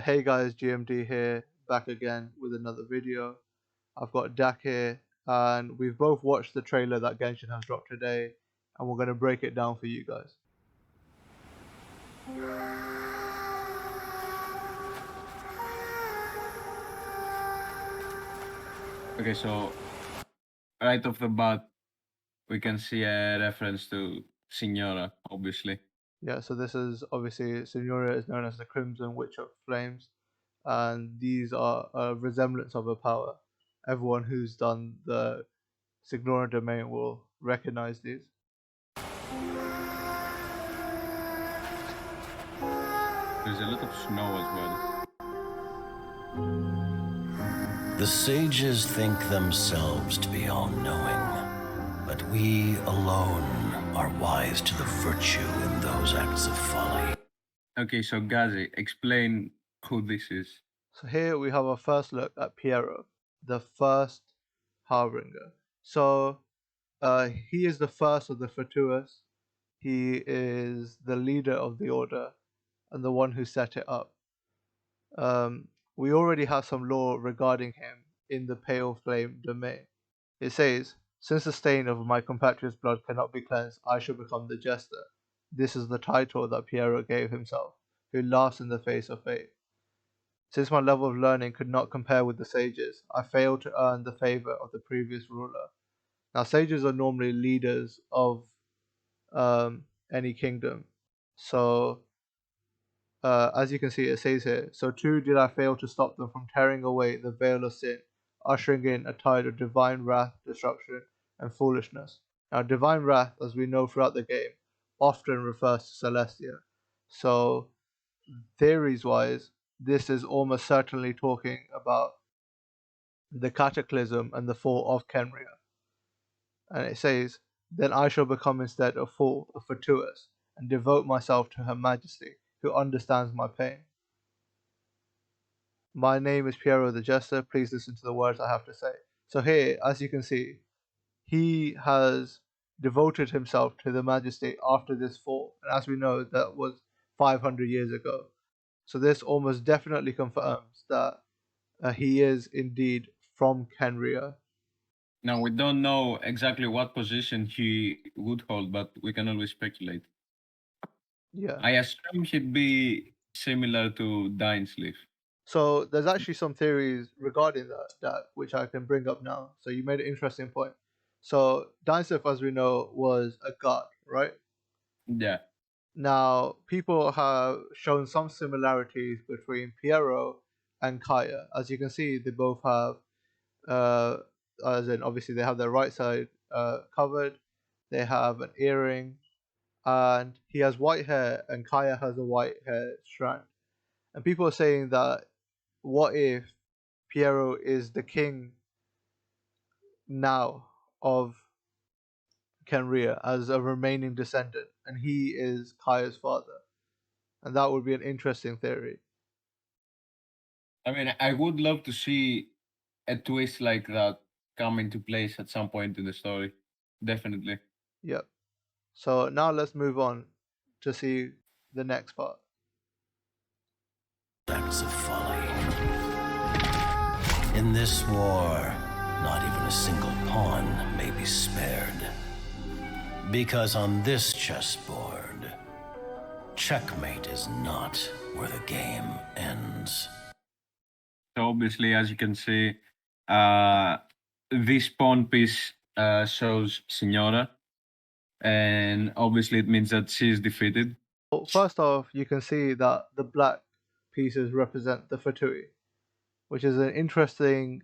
Hey guys, GMD here, back again with another video. I've got Dak here, and we've both watched the trailer that Genshin has dropped today, and we're going to break it down for you guys. Okay, so right off the bat, we can see a reference to Signora, obviously. Yeah, so this is obviously Signora is known as the Crimson Witch of Flames, and these are a resemblance of her power. Everyone who's done the Signora domain will recognize these. There's a lot of snow as well. The sages think themselves to be all-knowing, but we alone are wise to the virtue in those acts of folly. Okay, so Ghazi, explain who this is. So here we have our first look at Piero, the first Harbinger. So he is the first of the Fatuous. He is the leader of the order and the one who set it up. We already have some lore regarding him in the Pale Flame domain. It says, "Since the stain of my compatriot's blood cannot be cleansed, I shall become the jester." This is the title that Piero gave himself, who laughs in the face of fate. Since my level of learning could not compare with the sages, I failed to earn the favor of the previous ruler. Now, sages are normally leaders of any kingdom. So, as you can see, it says here, "So too did I fail to stop them from tearing away the veil of sin, ushering in a tide of divine wrath, destruction, and foolishness." Now, divine wrath, as we know throughout the game, often refers to Celestia. So, theories wise, this is almost certainly talking about the cataclysm and the fall of Kenria. And it says, "Then I shall become instead a fool, a fatuous, and devote myself to her majesty, who understands my pain. My name is Piero the Jester. Please listen to the words I have to say." So here, as you can see, he has devoted himself to the majesty after this fall. And as we know, that was 500 years ago. So this almost definitely confirms that he is indeed from Kenria. Now, we don't know exactly what position he would hold, but we can always speculate. Yeah. I assume he'd be similar to Dainsleif. So there's actually some theories regarding that which I can bring up now. So you made an interesting point. So Dainsleif, as we know, was a god, right? Yeah. Now people have shown some similarities between Piero and Kaya. As you can see, they both have, uh, as in obviously they have their right side covered. They have an earring, and he has white hair, and Kaya has a white hair strand. And people are saying that what if Piero is the king now of Kenria as a remaining descendant, and he is Kaya's father? And that would be an interesting theory. I mean, I would love to see a twist like that come into place at some point in the story. Definitely. Yep. So now let's move on to see the next part. Acts of folly. In this war, not even a single pawn may be spared. Because on this chessboard, checkmate is not where the game ends. So obviously, as you can see, this pawn piece shows Signora, and obviously it means that she's defeated. Well, first off, you can see that the black pieces represent the Fatui, which is an interesting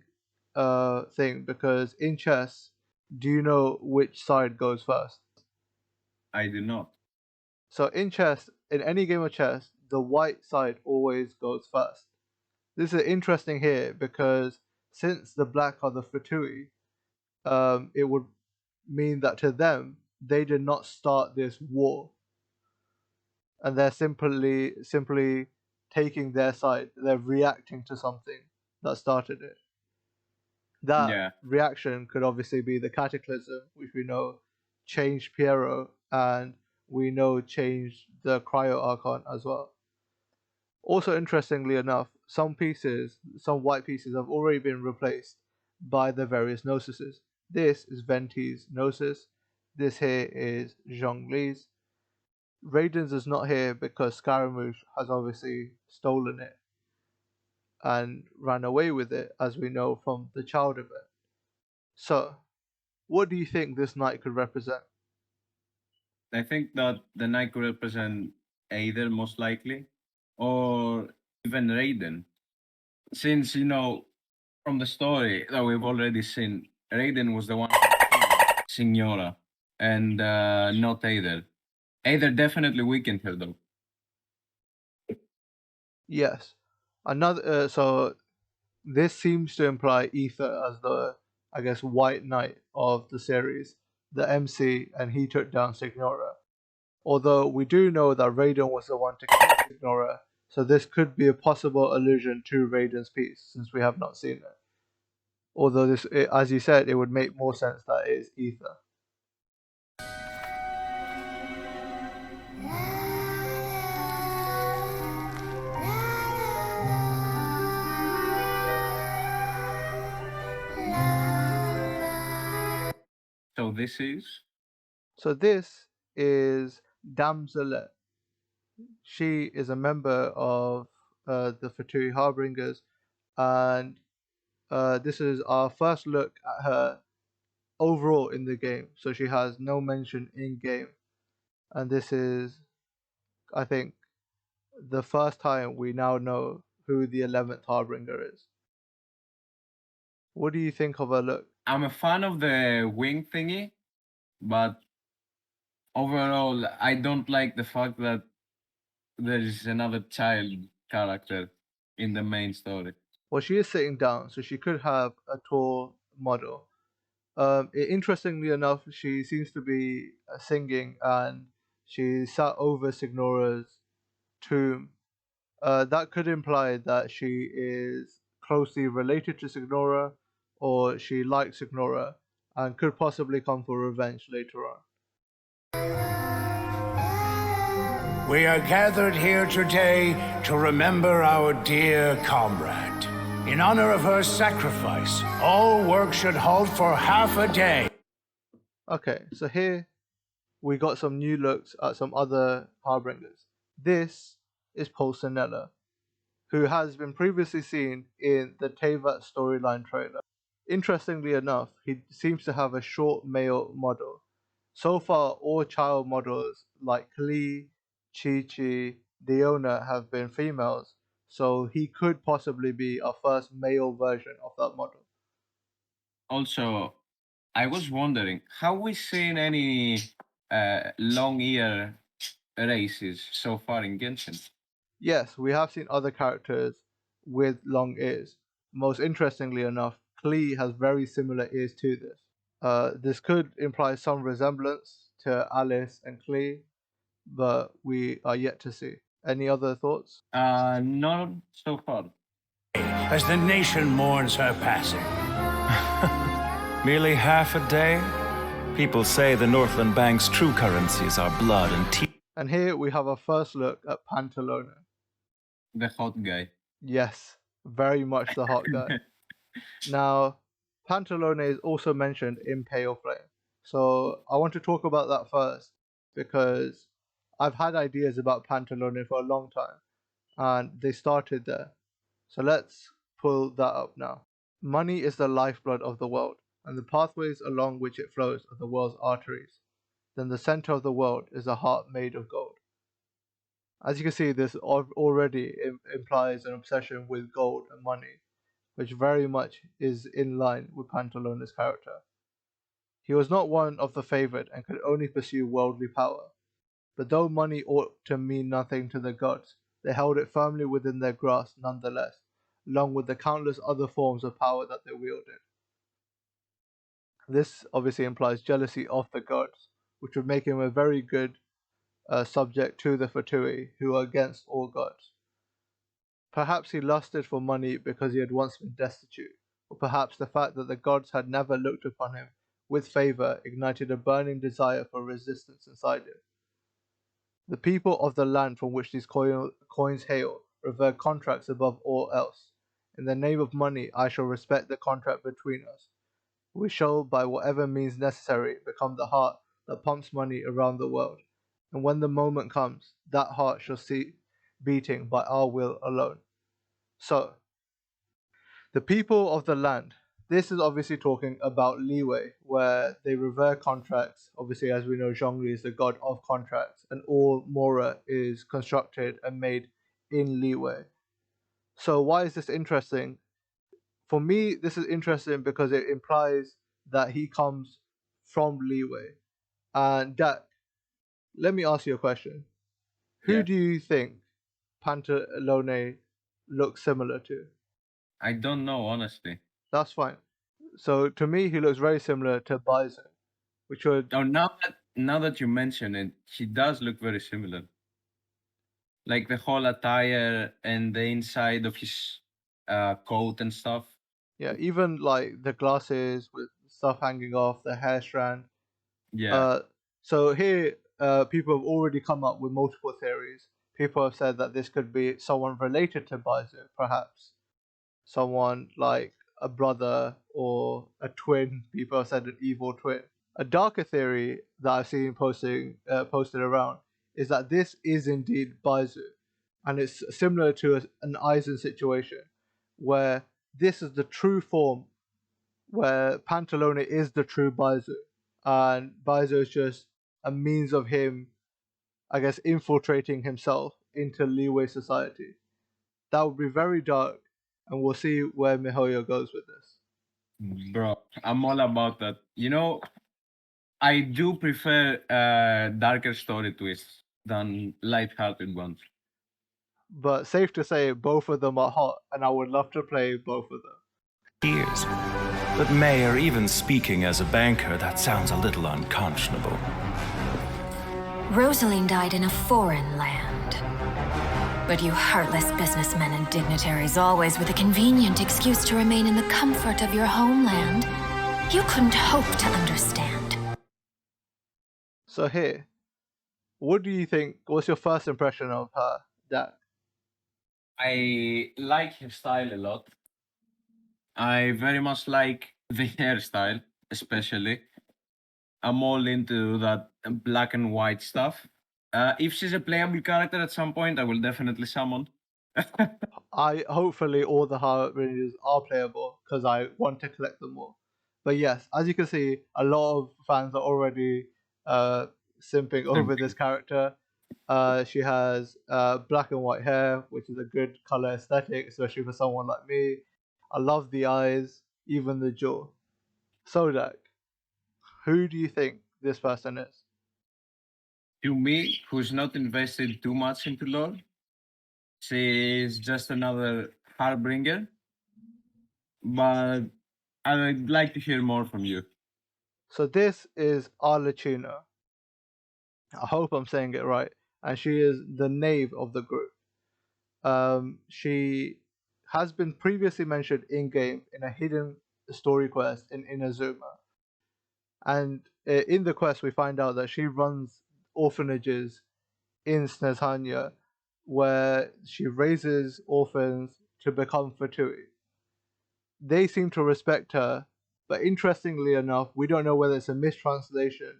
thing because in chess, do you know which side goes first? I do not. So in chess, in any game of chess, the white side always goes first. This is interesting here because since the black are the Fatui, it would mean that to them they did not start this war, and they're simply taking their side. They're reacting to something that started it. That Yeah. reaction could obviously be the cataclysm, which we know changed Piero, and we know changed the Cryo Archon as well. Also, interestingly enough, some white pieces, have already been replaced by the various gnosis. This is Venti's gnosis. This here is Zhongli's. Raiden's is not here because Scaramouche has obviously stolen it and ran away with it, as we know from the child event. So, what do you think this knight could represent? I think that the knight could represent either most likely, or even Raiden. Since, from the story that we've already seen, Raiden was the one Signora, and not Aether. Aether definitely weakened her though. Yes. So this seems to imply Ether as the, I guess, white knight of the series, the MC, and he took down Signora. Although we do know that Raiden was the one to kill Signora, so this could be a possible allusion to Raiden's piece, since we have not seen it. Although as you said, it would make more sense that it is Ether. So this is? So this is Damselet. She is a member of the Fatui Harbingers, and this is our first look at her overall in the game. So she has no mention in game, and this is, I think, the first time we now know who the 11th Harbinger is. What do you think of her look? I'm a fan of the wing thingy, but overall, I don't like the fact that there is another child character in the main story. Well, she is sitting down, so she could have a tall model. Interestingly enough, she seems to be singing, and she sat over Signora's tomb. That could imply that she is closely related to Signora, or she likes Signora, and could possibly come for revenge later on. We are gathered here today to remember our dear comrade. In honor of her sacrifice, all work should halt for half a day. Okay, so here we got some new looks at some other Harbingers. This is Pulcinella, who has been previously seen in the Teyvat storyline trailer. Interestingly enough, he seems to have a short male model. So far, all child models like Klee, Chi-Chi, Diona have been females, so he could possibly be a first male version of that model. Also, I was wondering, have we seen any long ear races so far in Genshin? Yes, we have seen other characters with long ears. Most interestingly enough, Klee has very similar ears to this. This could imply some resemblance to Alice and Klee, but we are yet to see. Any other thoughts? Not so far. As the nation mourns her passing. Merely half a day? People say the Northland Bank's true currencies are blood and teeth. And here we have a first look at Pantalona. The hot guy. Yes, very much the hot guy. Now, Pantalone is also mentioned in Pale Flame. So I want to talk about that first because I've had ideas about Pantalone for a long time and they started there. So let's pull that up now. Money is the lifeblood of the world, and the pathways along which it flows are the world's arteries. Then the center of the world is a heart made of gold. As you can see, this already implies an obsession with gold and money, which very much is in line with Pantalona's character. He was not one of the favored and could only pursue worldly power. But though money ought to mean nothing to the gods, they held it firmly within their grasp nonetheless, along with the countless other forms of power that they wielded. This obviously implies jealousy of the gods, which would make him a very good subject to the Fatui, who are against all gods. Perhaps he lusted for money because he had once been destitute, or perhaps the fact that the gods had never looked upon him with favor ignited a burning desire for resistance inside him. The people of the land from which these coins hail revere contracts above all else. In the name of money, I shall respect the contract between us. We shall, by whatever means necessary, become the heart that pumps money around the world. And when the moment comes, that heart shall cease beating by our will alone. So, the people of the land. This is obviously talking about Liyue, where they revere contracts. Obviously, as we know, Zhongli is the god of contracts, and all Mora is constructed and made in Liyue. So, why is this interesting? For me, this is interesting because it implies that he comes from Liyue. And Dak, let me ask you a question. Who Yeah. do you think Pantalone looks similar to? I don't know, honestly. That's fine. So to me, he looks very similar to Bison, which would Oh, now that you mention it, he does look very similar. Like the whole attire and the inside of his coat and stuff. yeah, even like the glasses with stuff hanging off, the hair strand. Yeah. Uh, so here, people have already come up with multiple theories. People have said that this could be someone related to Baizu, perhaps someone like a brother or a twin. People have said an evil twin. A darker theory that I've seen posted around is that this is indeed Baizu, and it's similar to an Aizen situation, where this is the true form, where Pantalone is the true Baizu, and Baizu is just a means of him, I guess, infiltrating himself into Liyue society. That would be very dark, and we'll see where Mihoyo goes with this. Bro, I'm all about that. I do prefer darker story twists than light-hearted ones. But safe to say, both of them are hot, and I would love to play both of them. Years. But Mayor, even speaking as a banker, that sounds a little unconscionable. Rosaline died in a foreign land. But you heartless businessmen and dignitaries, always with a convenient excuse to remain in the comfort of your homeland, you couldn't hope to understand. So here, what do you think? What's your first impression of her, Dak? I like her style a lot. I very much like the hairstyle, especially. I'm all into that black and white stuff. If she's a playable character at some point, I will definitely summon. Hopefully all the Harbingers are playable because I want to collect them all. But yes, as you can see, a lot of fans are already simping over this character. She has black and white hair, which is a good color aesthetic, especially for someone like me. I love the eyes, even the jaw. Sodak, who do you think this person is? To me, who's not invested too much into lore, she's just another harbinger. But I'd like to hear more from you. So this is Arlecchino. I hope I'm saying it right. And she is the knave of the group. She has been previously mentioned in game in a hidden story quest in Inazuma. And in the quest, we find out that she runs orphanages in Snezhanya where she raises orphans to become Fatui. They seem to respect her, but interestingly enough, we don't know whether it's a mistranslation.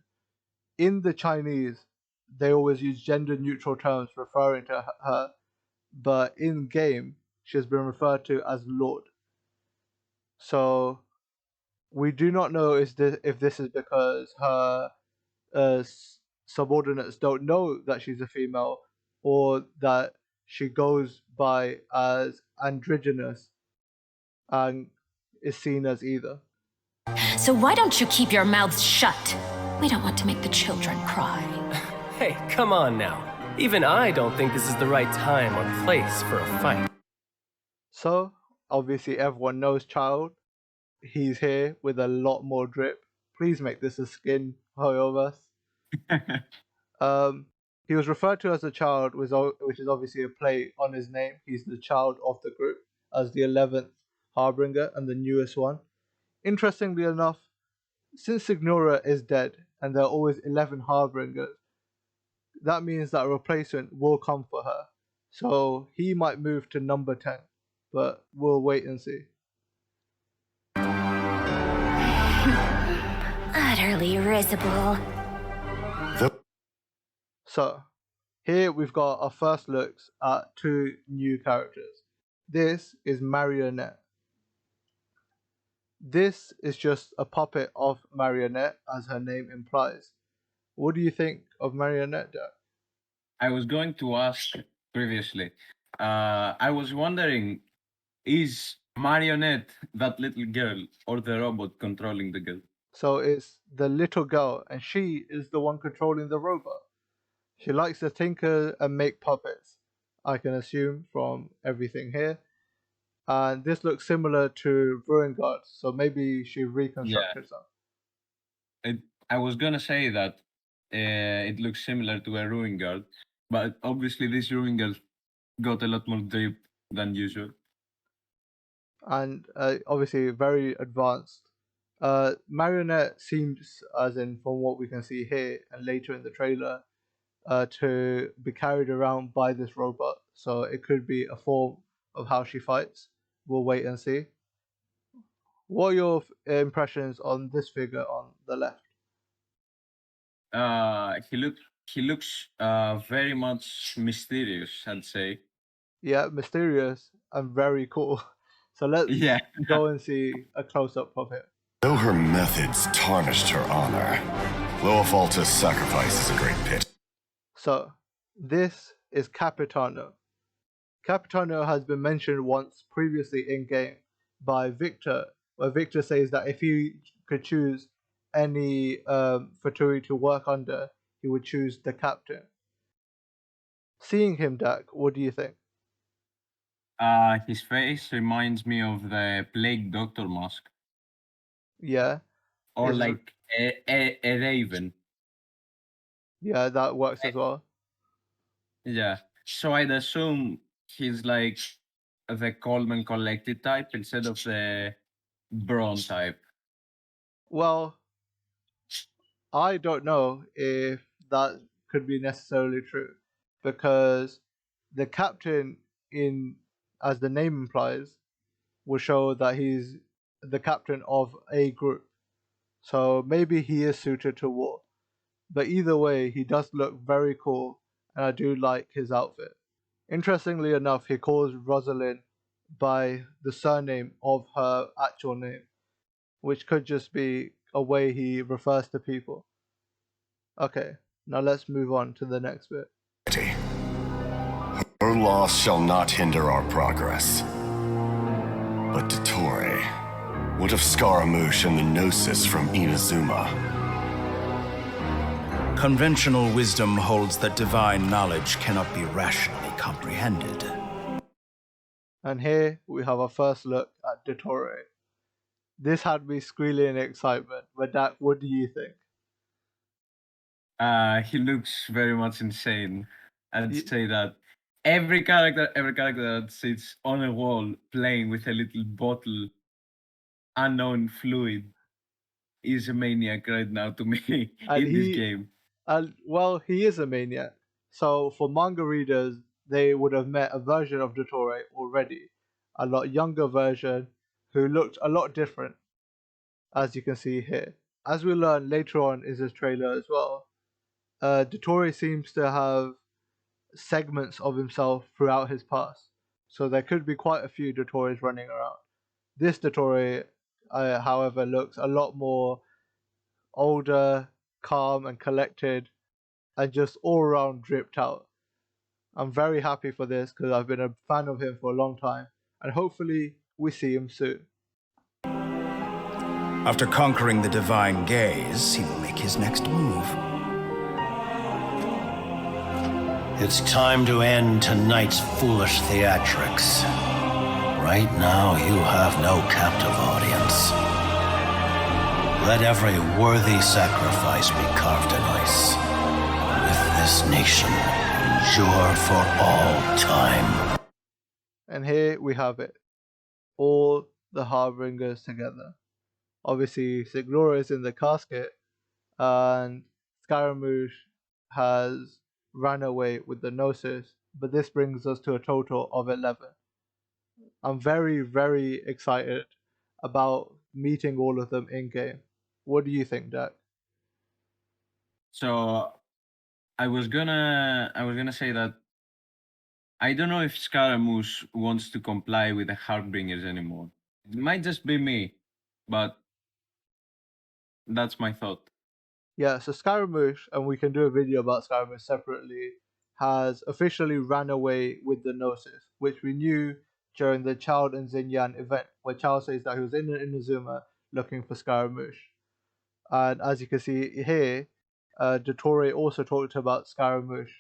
In the Chinese, they always use gender neutral terms referring to her, but in game, she has been referred to as Lord. So we do not know if this is because her subordinates don't know that she's a female, or that she goes by as androgynous and is seen as either. So why don't you keep your mouths shut? We don't want to make the children cry. Hey, come on now. Even I don't think this is the right time or place for a fight. So, obviously everyone knows Child. He's here with a lot more drip. Please make this a skin, Hoyoverse. He was referred to as a child, which is obviously a play on his name. He's the child of the group, as the 11th Harbinger and the newest one. Interestingly enough, since Signora is dead and there are always 11 Harbingers, that means that a replacement will come for her. So he might move to number 10, but we'll wait and see. Utterly risible. So here we've got our first looks at two new characters. This is Marionette. This is just a puppet of Marionette, as her name implies. What do you think of Marionette, Jack? I was going to ask previously. I was wondering, is Marionette that little girl or the robot controlling the girl? So it's the little girl, and she is the one controlling the robot. She likes to tinker and make puppets, I can assume from everything here. And this looks similar to Ruin Guard, so maybe she reconstructed some. I was gonna say that it looks similar to a Ruin Guard, but obviously this Ruin Guard got a lot more drip than usual. And obviously very advanced. Marionette seems, as in from what we can see here and later in the trailer, to be carried around by this robot. So it could be a form of how she fights. We'll wait and see. What are your impressions on this figure on the left? He looks very much mysterious, I'd say. Yeah, mysterious and very cool. So let's go and see a close-up of it. Though her methods tarnished her honor, Loafalta's sacrifice is a great pit. So this is Capitano. Capitano has been mentioned once previously in-game by Victor, where Victor says that if he could choose any Fatui to work under, he would choose the captain. Seeing him, Dak, what do you think? His face reminds me of the Plague Doctor mask. Yeah. Or like a raven. Yeah, that works as well. Yeah. So I'd assume he's like the calm and collected type instead of the brawn type. Well, I don't know if that could be necessarily true, because the captain, in as the name implies, will show that he's the captain of a group. So maybe he is suited to war. But either way, he does look very cool, and I do like his outfit. Interestingly enough, he calls Rosalind by the surname of her actual name, which could just be a way he refers to people. Okay, now let's move on to the next bit. Her loss shall not hinder our progress. But Dottore, what of Scaramouche and the Gnosis from Inazuma? Conventional wisdom holds that divine knowledge cannot be rationally comprehended. And here we have our first look at Dottore. This had me squealing in excitement, but Dak, what do you think? He looks very much insane. I'd say that every character that sits on a wall playing with a little bottle, unknown fluid, is a maniac right now to me in this game. Well, he is a maniac. So for manga readers, they would have met a version of Dottore already, a lot younger version who looked a lot different, as you can see here. As we learn later on in this trailer as well, Dottore seems to have segments of himself throughout his past. So there could be quite a few Dottores running around. This Dottore, however, looks a lot more older, calm and collected, and just all around dripped out. I'm very happy for this because I've been a fan of him for a long time, and hopefully we see him soon. After conquering the divine gaze, he will make his next move. It's time to end tonight's foolish theatrics. Right now, you have no captive audience. Let every worthy sacrifice be carved in ice. With this nation endure for all time. And here we have it. All the Harbingers together. Obviously, Signora is in the casket, and Scaramouche has ran away with the Gnosis, but this brings us to a total of 11. I'm very, very excited about meeting all of them in game. What do you think, Jack? So I was gonna say that I don't know if Scaramouche wants to comply with the Harbingers anymore. It might just be me, but that's my thought. Yeah, so Scaramouche, and we can do a video about Scaramouche separately, has officially ran away with the Gnosis, which we knew during the Child and Xinyan event, where Child says that he was in Inazuma looking for Scaramouche. And as you can see here, Dottore also talked about Scaramouche.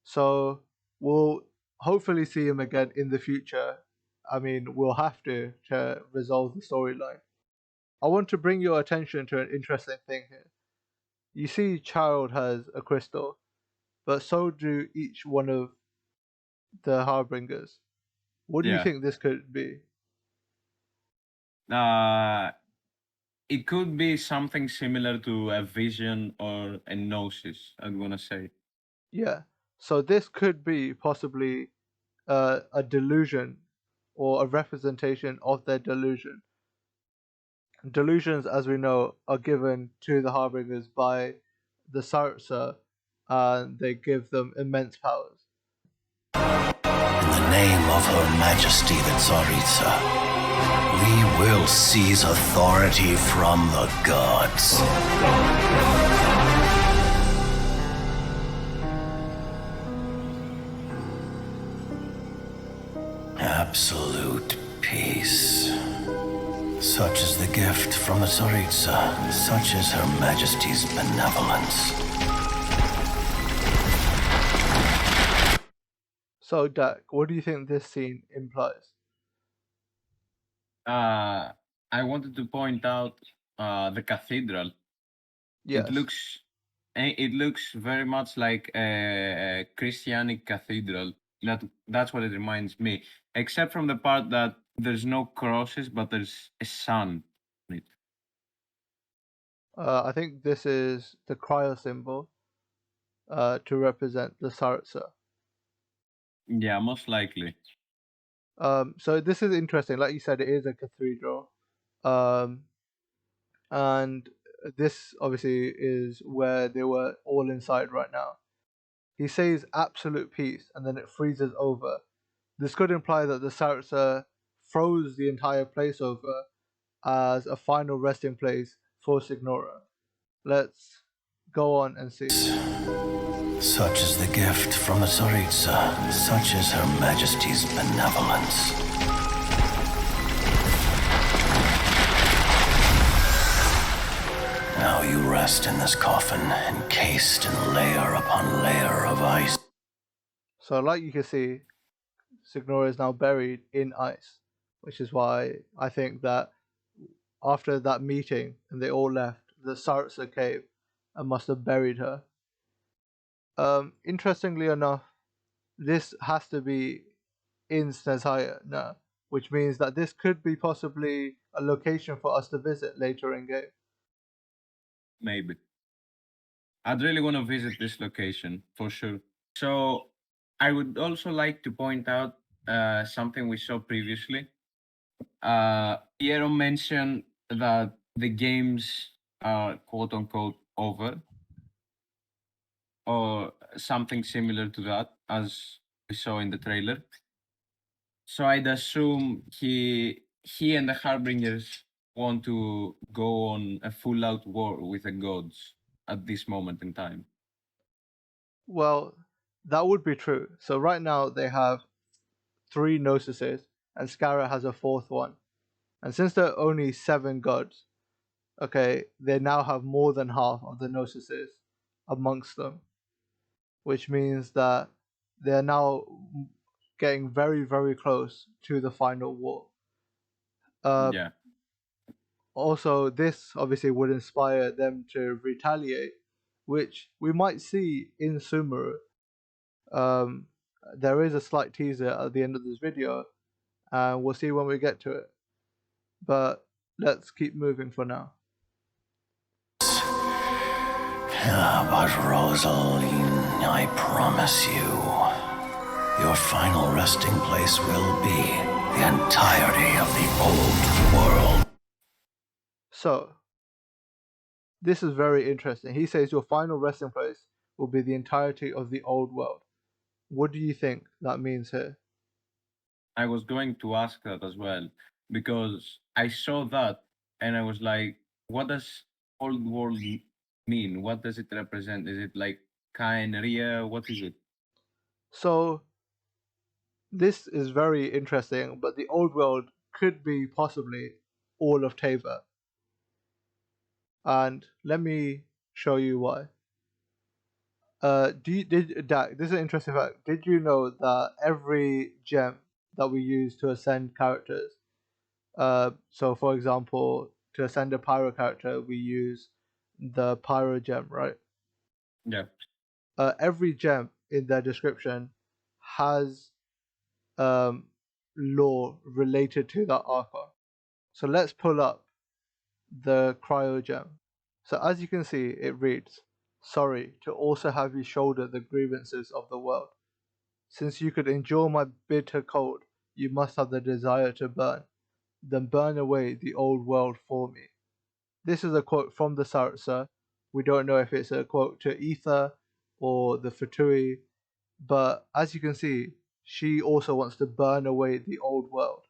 So we'll hopefully see him again in the future. I mean, we'll have to resolve the storyline. I want to bring your attention to an interesting thing here. You see, Child has a crystal, but so do each one of the Harbingers. What do you Yeah. think this could be? It could be something similar to a vision or a gnosis, I'm gonna say. Yeah. So this could be possibly a delusion or a representation of their delusion. Delusions, as we know, are given to the Harbingers by the Sartsa, and they give them immense powers. In the name of Her Majesty the Tsaritsa, we will seize authority from the gods. Absolute peace. Such is the gift from the Tsaritsa, such is Her Majesty's benevolence. So, Dak, what do you think this scene implies? I wanted to point out the cathedral. Yes. It looks very much like a Christianic cathedral. That's what it reminds me. Except from the part that there's no crosses, but there's a sun on it. I think this is the cryo symbol to represent the Sartsa. Yeah, most likely. So this is interesting. Like you said, it is a cathedral. And this obviously is where they were all inside right now. He says absolute peace, and then it freezes over. This could imply that the Sartsa froze the entire place over as a final resting place for Signora. Let's go on and see. Such is the gift from the Tsaritsa, such is Her Majesty's benevolence. Now you rest in this coffin, encased in layer upon layer of ice. So like you can see, Signora is now buried in ice, which is why I think that after that meeting and they all left, the Sartsa cave and must have buried her. Interestingly enough, this has to be in Snezhaya now, which means that this could be possibly a location for us to visit later in game. Maybe. I'd really want to visit this location for sure. So I would also like to point out something we saw previously. Piero mentioned that the games are quote unquote over, or something similar to that, as we saw in the trailer. So I'd assume he and the Harbingers want to go on a full out war with the gods at this moment in time. Well, that would be true. So right now they have 3 Gnosises, and Scarra has a 4th one. And since there are only 7 gods, okay, they now have more than half of the Gnosises amongst them, which means that they're now getting very, very close to the final war. Yeah. Also, this obviously would inspire them to retaliate, which we might see in Sumeru. There is a slight teaser at the end of this video, and we'll see when we get to it. But let's keep moving for now. But Rosaline, I promise you, Your final resting place will be the entirety of the old world. So, this is very interesting. He says your final resting place will be the entirety of the old world. What do you think that means here? I was going to ask that as well because I saw that and I was like, what does old world mean? What does it represent? Is it like Kain, Ria? What is it? So, this is very interesting, but the old world could be possibly all of Teva. And let me show you why. Dak, this is an interesting fact. Did you know that every gem that we use to ascend characters, so for example, to ascend a pyro character, we use the pyro gem, right? Yeah. Every gem in their description has lore related to that archon. So let's pull up the cryo gem. So as you can see, it reads, "Sorry to also have you shoulder the grievances of the world. Since you could endure my bitter cold, you must have the desire to burn. Then burn away the old world for me." This is a quote from the Saratsa. We don't know if it's a quote to Ether or the Fatui, but as you can see, she also wants to burn away the old world.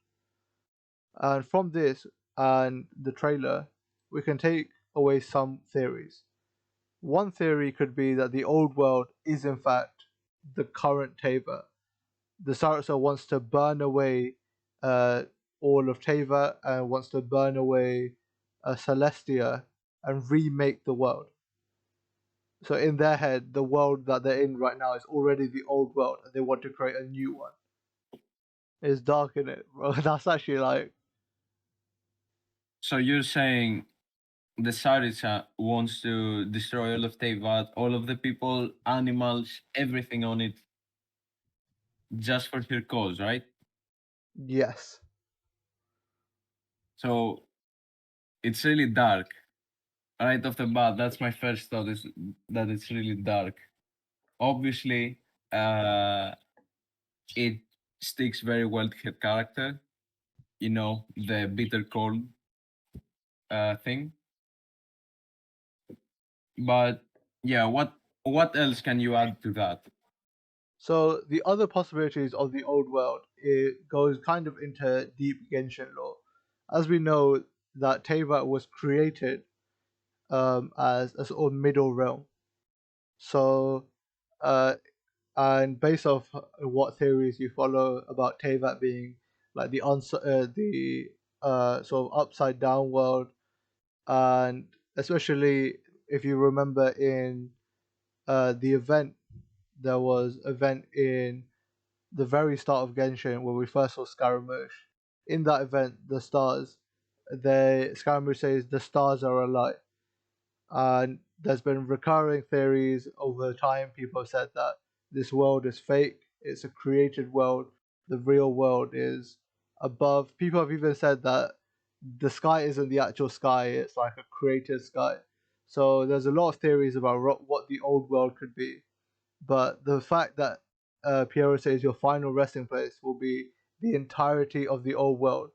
And from this and the trailer, we can take away some theories. One theory could be that the old world is in fact the current Teva. The Saratsa wants to burn away all of Teva and wants to burn away Celestia and remake the world. So in their head, the world that they're in right now is already the old world, and they want to create a new one. It's dark in it, bro. That's actually like, So you're saying the Sarisa wants to destroy all of Tevat, all of the people, animals, everything on it, just for her cause, right? yes. So it's really dark. Right off the bat, that's my first thought is that it's really dark. Obviously, it sticks very well to her character. You know, the bitter cold thing. But yeah, what else can you add to that? So the other possibilities of the old world, it goes kind of into deep Genshin lore. As we know that Teyvat was created as a sort of middle realm. So uh, and based off what theories you follow about Teyvat being like the sort of upside down world, and especially if you remember in the event, there was event in the very start of Genshin where we first saw Scaramouche. In that event, Scaramouche says the stars are alight, and there's been recurring theories over time. People have said that this world is fake. It's a created world. The real world is above. People have even said that the sky isn't the actual sky. It's like a created sky. So there's a lot of theories about what the old world could be. But the fact that Piero says your final resting place will be the entirety of the old world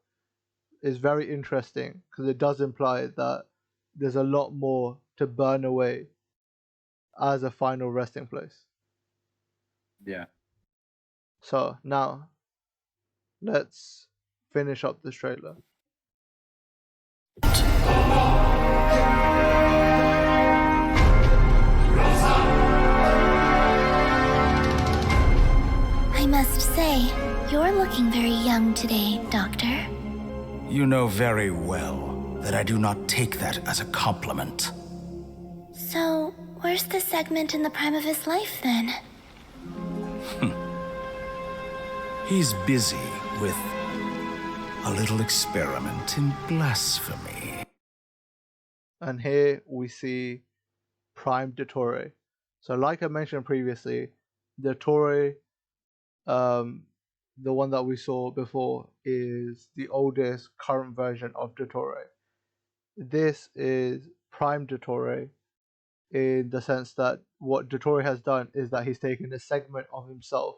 is very interesting because it does imply that there's a lot more to burn away as a final resting place. Yeah. So now let's finish up this trailer. I must say, you're looking very young today, Doctor. You know very well that I do not take that as a compliment. So, where's the segment in the prime of his life then? He's busy with a little experiment in blasphemy. And here we see Prime Dottore. So like I mentioned previously, Dottore, the one that we saw before, is the oldest current version of Dottore. This is Prime Dottore in the sense that what Dottore has done is that he's taken a segment of himself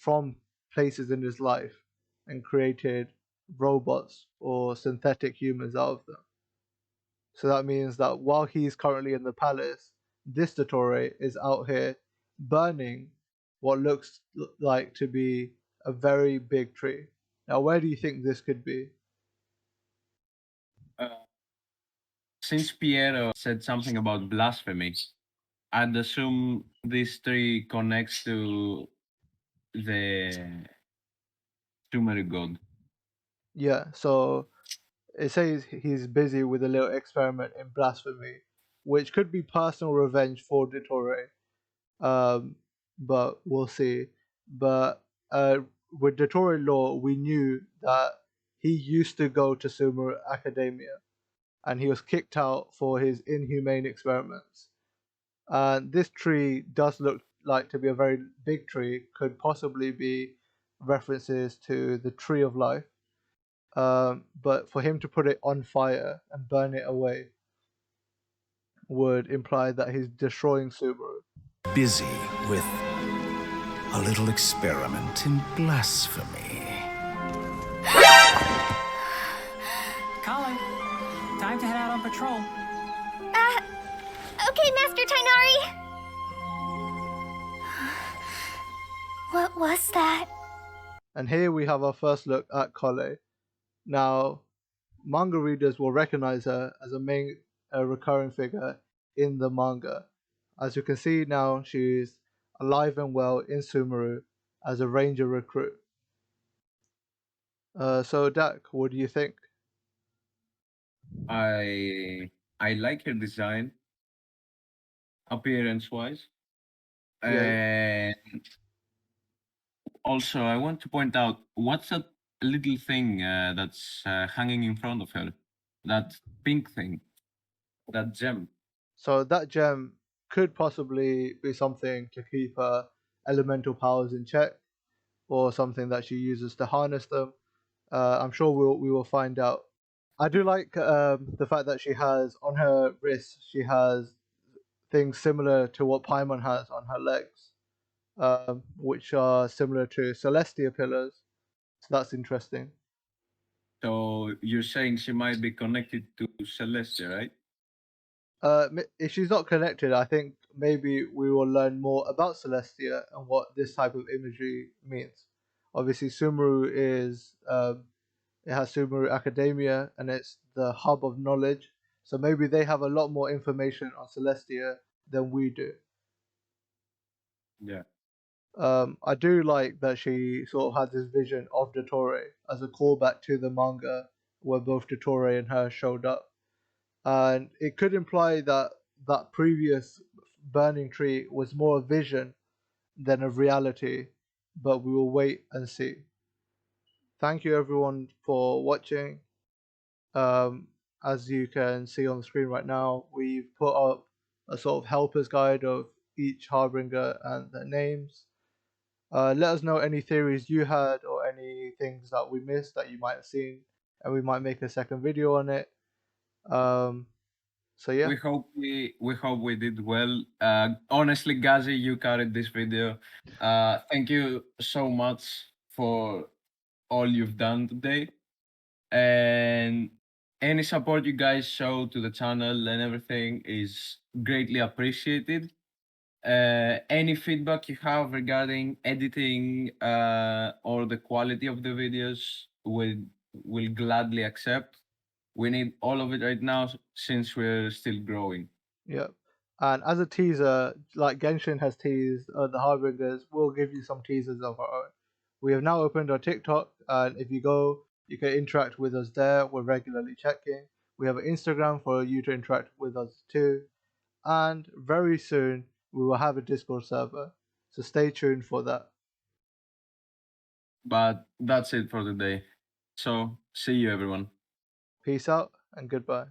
from places in his life and created robots or synthetic humans out of them. So that means that while he's currently in the palace, this Dottore is out here burning what looks like to be a very big tree. Now, where do you think this could be? Since Piero said something about blasphemy, I'd assume this tree connects to the Sumeru god. Yeah, so it says he's busy with a little experiment in blasphemy, which could be personal revenge for Dottore, um, but we'll see. But with Dottore law, we knew that he used to go to Sumeru Academia, and he was kicked out for his inhumane experiments. And this tree does look like to be a very big tree, could possibly be references to the tree of life. But for him to put it on fire and burn it away would imply that he's destroying Subaru. Busy with a little experiment in blasphemy. Colin, time to head out on patrol. Okay, Master Tainari. What was that? And here we have our first look at Kole. Now, manga readers will recognize her as a main recurring figure in the manga. As you can see now, she's alive and well in Sumeru as a ranger recruit. So Dak, what do you think? I like her design, appearance wise. Yeah. And also, I want to point out what's that little thing that's hanging in front of her? That pink thing, that gem. So that gem could possibly be something to keep her elemental powers in check, or something that she uses to harness them. I'm sure we will find out. I do like the fact that she has on her wrist, she has things similar to what Paimon has on her legs, which are similar to Celestia pillars. So that's interesting. So you're saying she might be connected to Celestia, right? If she's not connected, I think maybe we will learn more about Celestia and what this type of imagery means. Obviously, Sumeru is it has Sumeru Academia, and it's the hub of knowledge. So maybe they have a lot more information on Celestia than we do. Yeah. I do like that she sort of had this vision of Dottore as a callback to the manga where both Dottore and her showed up. And it could imply that that previous burning tree was more a vision than a reality, but we will wait and see. Thank you everyone for watching. As you can see on the screen right now, we've put up a sort of helper's guide of each harbinger and their names. Let us know any theories you had or any things that we missed that you might have seen, and we might make a second video on it. So yeah. We hope we did well. Honestly, Ghazi, you carried this video. Thank you so much for all you've done today, and any support you guys show to the channel and everything is greatly appreciated. Any feedback you have regarding editing or the quality of the videos, will gladly accept. We need all of it right now since we're still growing. Yeah. And as a teaser, like Genshin has teased the Harbingers, we'll give you some teasers of our own. We have now opened our TikTok, and if you go, you can interact with us there. We're regularly checking. We have an Instagram for you to interact with us too. And very soon, we will have a Discord server. So stay tuned for that. But that's it for today. So, see you everyone. Peace out and goodbye.